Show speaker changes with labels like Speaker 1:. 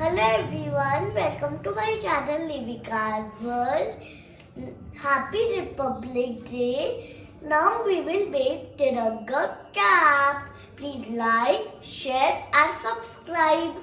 Speaker 1: Hello everyone, welcome to my channel Evika's World. Happy Republic Day. Now we will make Tiranga cap. Please like, share and subscribe.